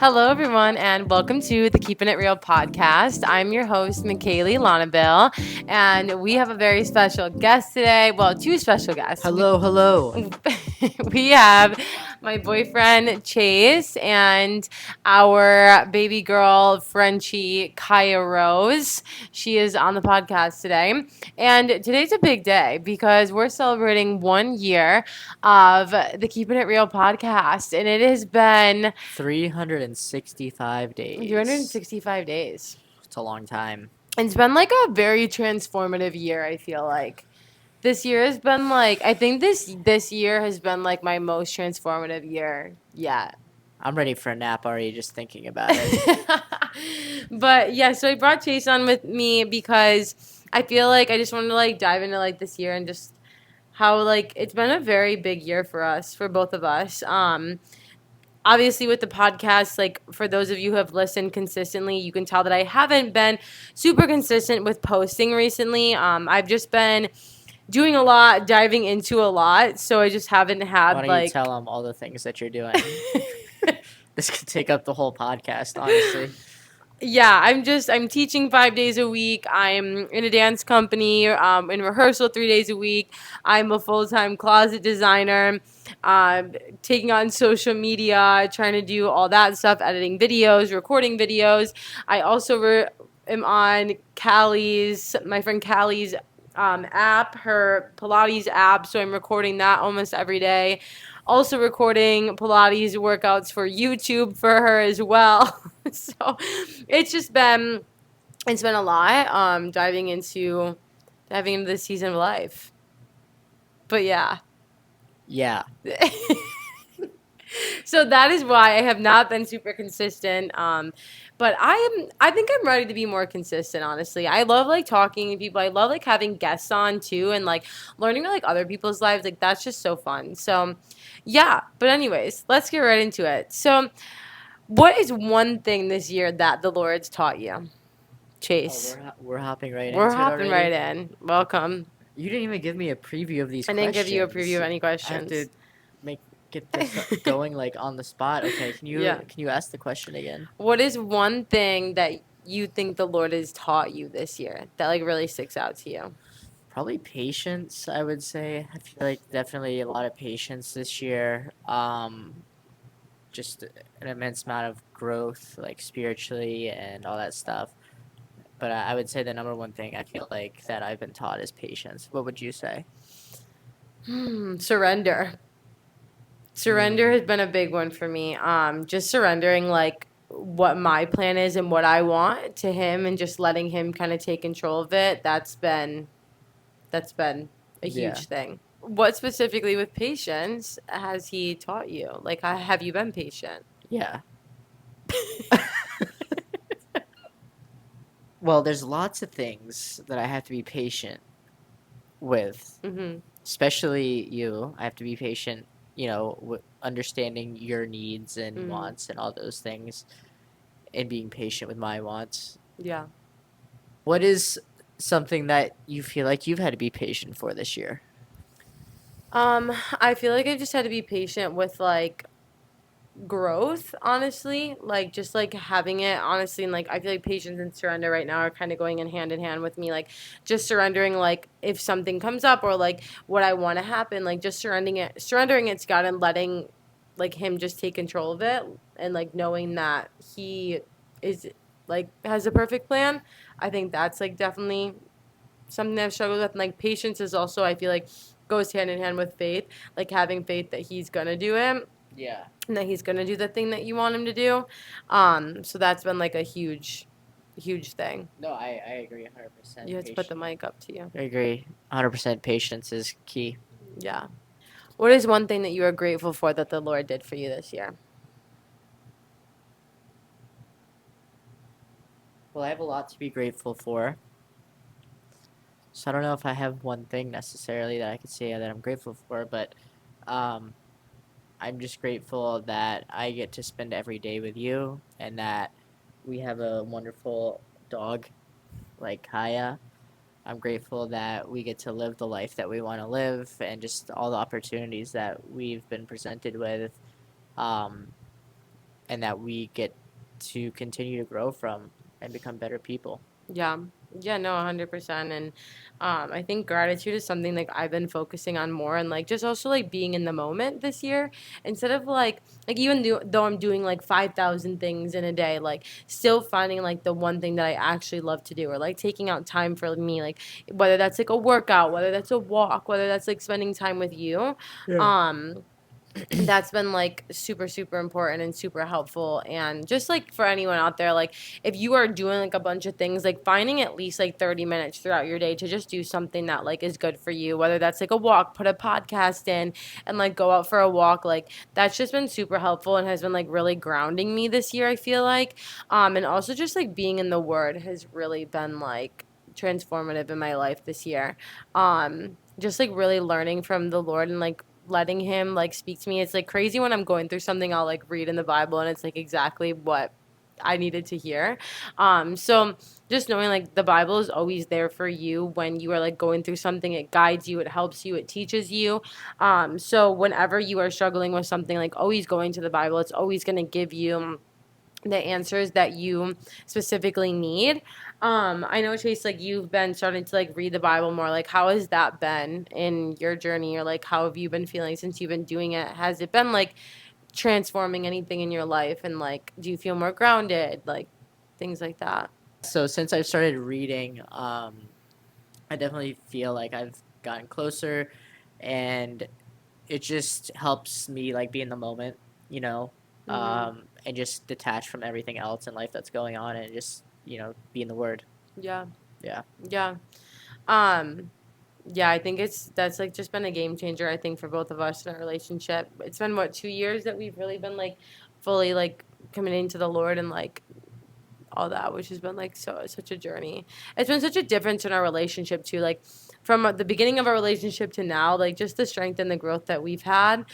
Hello, everyone, and welcome to the Keepin It Real podcast. I'm your host, McKaleigh Lonaville, and we have a very special guest today. Well, two special guests. Hello. We have my boyfriend, Chase, and our baby girl, Frenchie, Kaya Rose. She is on the podcast today. And today's a big day because we're celebrating 1 year of the Keepin It Real podcast, and it has been 365 days. 365 days. It's a long time. It's been like a very transformative year, I feel like. This year has been like I think this year has been like my most transformative year yet. I'm ready for a nap already just thinking about it. But yeah, so I brought Chase on with me because I feel like I just wanted to like dive into like this year and just how like it's been a very big year for us, for both of us. Obviously with the podcast, like for those of you who have listened consistently, you can tell that I haven't been super consistent with posting recently. I've just been doing a lot, diving into a lot, so I just haven't had Why don't you tell them all the things that you're doing? This could take up the whole podcast, honestly. Yeah, I'm teaching 5 days a week. I'm in a dance company, in rehearsal 3 days a week. I'm a full-time closet designer, taking on social media, trying to do all that stuff, editing videos, recording videos. I also am on my friend Callie's app, her Pilates app, so I'm recording that almost every day. Also recording Pilates workouts for YouTube for her as well. So it's been a lot diving into this season of life. But yeah. Yeah. So that is why I have not been super consistent. But I think I'm ready to be more consistent, honestly. I love like talking to people. I love like having guests on too and like learning like other people's lives. Like that's just so fun. So yeah. But anyways, let's get right into it. So what is one thing this year that the Lord's taught you? Chase. We're hopping right into it We're hopping right already. in. Welcome. You didn't even give me a preview of these I didn't questions. give you a preview of any I have questions. to get this going like on the spot. Okay, can Yeah. you ask the question again? What is one thing that you think the Lord has taught you this year that like really sticks out to you? Probably patience, I would say. I feel like definitely a lot of patience this year. Just an immense amount of growth, like spiritually and all that stuff. But I would say the number one thing I feel like that I've been taught is patience. What would you say? Surrender. Surrender has been a big one for me. Just surrendering like what my plan is and what I want to him and just letting him kind of take control of it. That's been a huge thing. What specifically with patience has he taught you? Like, have you been patient? Yeah. Well, there's lots of things that I have to be patient with, especially you. I have to be patient, with understanding your needs and wants and all those things, and being patient with my wants. Yeah. What is something that you feel like you've had to be patient for this year? I feel like I just had to be patient with like growth, honestly. Like just like having it honestly, and like I feel like patience and surrender right now are kind of going in hand with me. Like just surrendering like if something comes up or like what I want to happen, like just surrendering it to God and letting like him just take control of it and like knowing that he is like has a perfect plan. I think that's like definitely something that I've struggled with. And like patience is also I feel like goes hand in hand with faith, like having faith that he's gonna do it. Yeah. And that he's gonna do the thing that you want him to do. So that's been like a huge thing. No, I agree 100%. You have to put the mic up to you. I agree 100%. Patience is key. Yeah. What is one thing that you are grateful for that the Lord did for you this year? Well, I have a lot to be grateful for. So I don't know if I have one thing necessarily that I could say that I'm grateful for, but um, I'm just grateful that I get to spend every day with you and that we have a wonderful dog like Kaya. I'm grateful that we get to live the life that we want to live and just all the opportunities that we've been presented with. Um, and that we get to continue to grow from and become better people. Yeah. Yeah, no, 100%. And I think gratitude is something like I've been focusing on more, and like just also like being in the moment this year instead of like even though I'm doing like 5,000 things in a day, like still finding like the one thing that I actually love to do, or like taking out time for me, like whether that's like a workout, whether that's a walk, whether that's like spending time with you. Yeah. Um that's been like super super important and super helpful. And just like for anyone out there, like if you are doing like a bunch of things, like finding at least like 30 minutes throughout your day to just do something that like is good for you, whether that's like a walk, put a podcast in and like go out for a walk, like that's just been super helpful and has been like really grounding me this year, I feel like. And also just like being in the word has really been like transformative in my life this year. Just like really learning from the Lord and like letting him like speak to me. It's like crazy when I'm going through something, I'll like read in the Bible and it's like exactly what I needed to hear. So just knowing like the Bible is always there for you when you are like going through something, it guides you, it helps you, it teaches you. So whenever you are struggling with something, like always going to the Bible, it's always going to give you the answers that you specifically need. I know, Chase, like you've been starting to like read the Bible more. Like how has that been in your journey, or like how have you been feeling since you've been doing it? Has it been like transforming anything in your life, and like do you feel more grounded, like things like that? So since I've started reading, I definitely feel like I've gotten closer, and it just helps me like be in the moment, you know, Mhm. and just detach from everything else in life that's going on, and just be in the Word. Yeah. Yeah. Yeah. Um yeah, I think that's like just been a game changer, I think, for both of us in our relationship. It's been what, 2 years that we've really been like fully like committing to the Lord and like all that, which has been like such a journey. It's been such a difference in our relationship too, like from the beginning of our relationship to now, like just the strength and the growth that we've had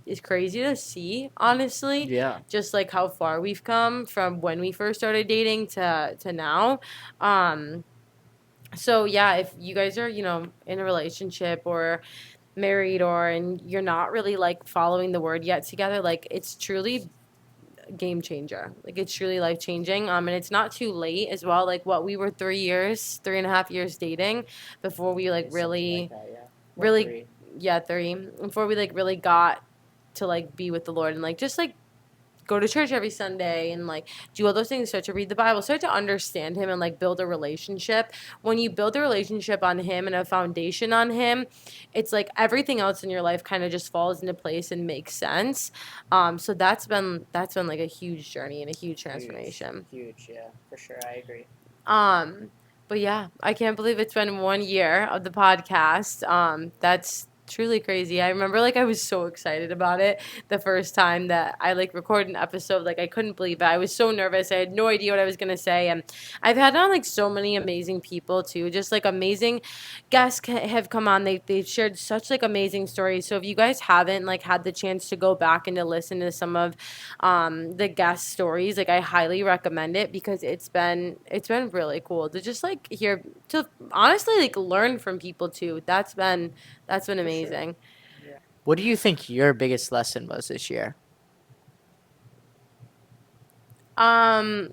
is crazy to see, honestly. Yeah. Just like how far we've come from when we first started dating to now. um so yeah, if you guys are, in a relationship or married, or and you're not really like following the word yet together, like it's truly game changer. Like it's truly life changing. And it's not too late as well. Like what, we were 3 years, 3.5 years dating before we like Something like really, that. Yeah. Or really, three. yeah, three, before we like really got to like be with the Lord and like just like go to church every Sunday and like do all those things, start to read the Bible, start to understand him and like build a relationship. When you build a relationship on him and a foundation on him, it's like everything else in your life kind of just falls into place and makes sense. So that's been like a huge journey and a huge Huge. transformation. Huge. Yeah. For sure. I agree. Um, but yeah, I can't believe it's been 1 year of the podcast. That's truly crazy. I remember like I was so excited about it the first time that I like recorded an episode. Like I couldn't believe it. I was so nervous. I had no idea what I was gonna say. And I've had on like so many amazing people too. Just like amazing guests have come on. They've shared such like amazing stories. So if you guys haven't like had the chance to go back and to listen to some of the guest stories, like I highly recommend it because it's been really cool to just like hear, to honestly like learn from people too. That's been For sure. amazing. Yeah. What do you think your biggest lesson was this year? um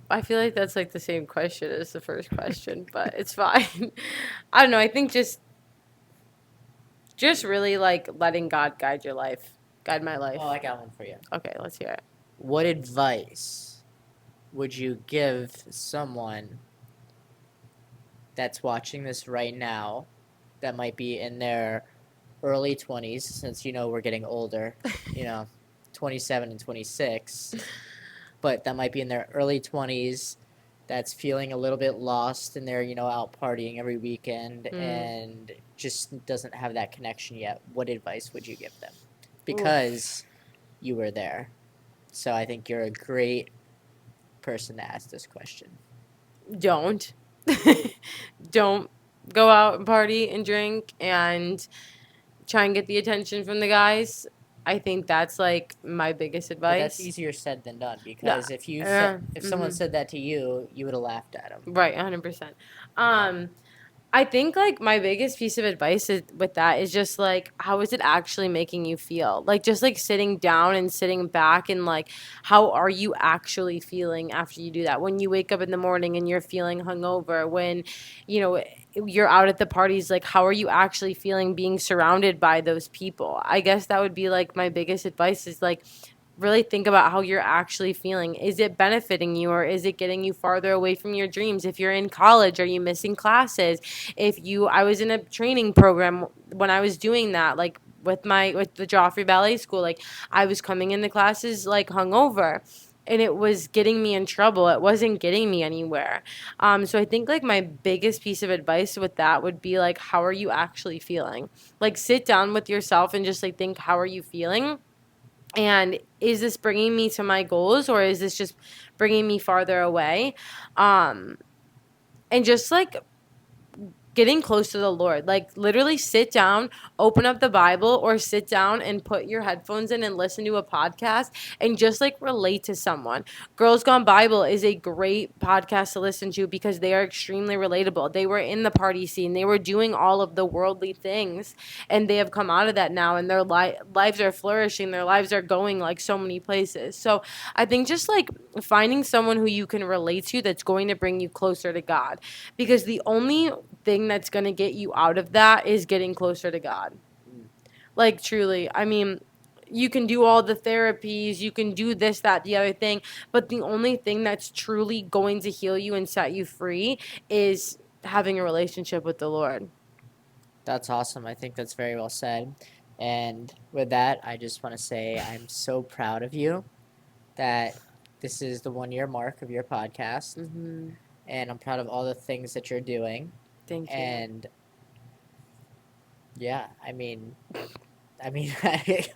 I feel like that's like the same question as the first question, but it's fine. I don't know, I think just really like letting God guide your life, guide my Oh, life. I got one for you. Okay, let's hear it. What advice would you give someone that's watching this right now that might be in their early 20s, since we're getting older, you know, 27 and 26, but that might be in their early 20s, that's feeling a little bit lost and they're, out partying every weekend Mm. and just doesn't have that connection yet? What advice would you give them? Oof. Because you were there. So I think you're a great person to ask this question. Don't don't go out and party and drink and try and get the attention from the guys. I think that's like my biggest But that's advice. easier said than done, No, because if someone mhm. said that to you, you would have laughed at them. Right, 100%. Yeah. Um, I think like my biggest piece of advice with that is just like how is it actually making you feel? Like just like sitting down and sitting back and like how are you actually feeling after you do that? When you wake up in the morning and you're feeling hungover, when you know you're out at the parties, like how are you actually feeling being surrounded by those people? I guess that would be like my biggest advice is like really think about how you're actually feeling. Is it benefiting you or is it getting you farther away from your dreams? If you're in college, are you missing classes? I was in a training program when I was doing that, like with the Joffrey Ballet School, like I was coming into classes like hungover. And it was getting me in trouble. It wasn't getting me anywhere. So I think like my biggest piece of advice with that would be like, how are you actually feeling? Like sit down with yourself and just like think, how are you feeling? And is this bringing me to my goals or is this just bringing me farther away? Um, and just like getting close to the Lord. Like literally sit down, open up the Bible or sit down and put your headphones in and listen to a podcast and just like relate to someone. Girls Gone Bible is a great podcast to listen to because they are extremely relatable. They were in the party scene. They were doing all of the worldly things and they have come out of that now and their lives are flourishing. Their lives are going like so many places. So I think just like finding someone who you can relate to that's going to bring you closer to God because the only thing that's going to get you out of that is getting closer to God. Like, truly. I mean, you can do all the therapies, you can do this, that, the other thing, but the only thing that's truly going to heal you and set you free is having a relationship with the Lord. That's awesome. I think that's very well said. And with that, I just want to say I'm so proud of you that this is the 1 year mark of your podcast. Mm-hmm. And I'm proud of all the things that you're doing. Thank you. And yeah, I mean, I'm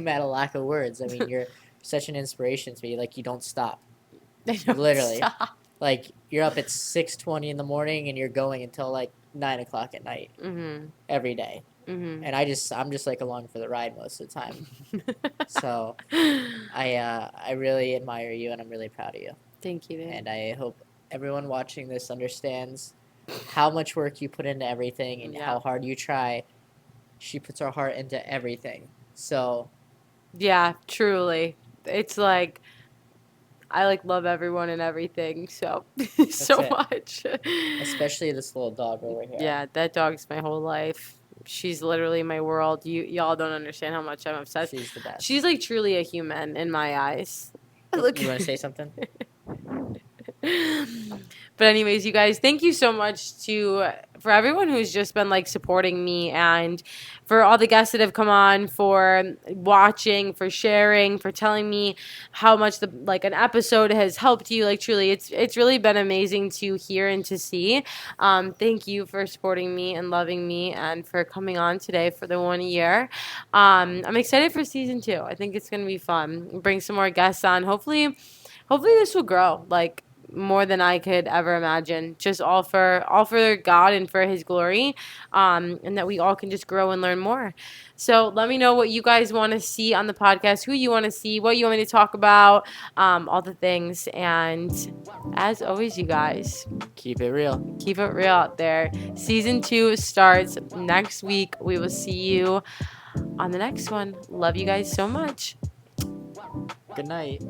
at a lack of words. I mean, you're such an inspiration to me. Like, you don't stop. I don't Literally. stop. Like, you're up at 6:20 in the morning and you're going until like 9 o'clock at night Mm-hmm. every day. Mm-hmm. And I'm just like along for the ride most of the time. So I really admire you and I'm really proud of you. Thank you, babe. And I hope everyone watching this understands how much work you put into everything and Yeah. how hard you try. She puts her heart into everything. So Yeah, truly. It's like I like love everyone and everything so so it. much. especially this little dog over here. Yeah, that dog's my whole life. She's literally my world. Y'all don't understand how much I'm obsessed. She's the best. She's like truly a human in my eyes. You want to say something? But anyways, you guys, thank you so much for everyone who's just been like supporting me and for all the guests that have come on, for watching, for sharing, for telling me how much an episode has helped you. Like truly, it's really been amazing to hear and to see. Thank you for supporting me and loving me and for coming on today for the 1 year. I'm excited for season 2. I think it's gonna be fun. Bring some more guests on. Hopefully this will grow like more than I could ever imagine. Just all for God and for His glory, and that we all can just grow and learn more. So let me know what you guys want to see on the podcast, who you want to see, what you want me to talk about, all the things. And as always, you guys, Keep it real. keep it real out there. Season 2 starts next week. We will see you on the next one. Love you guys so much. Good night.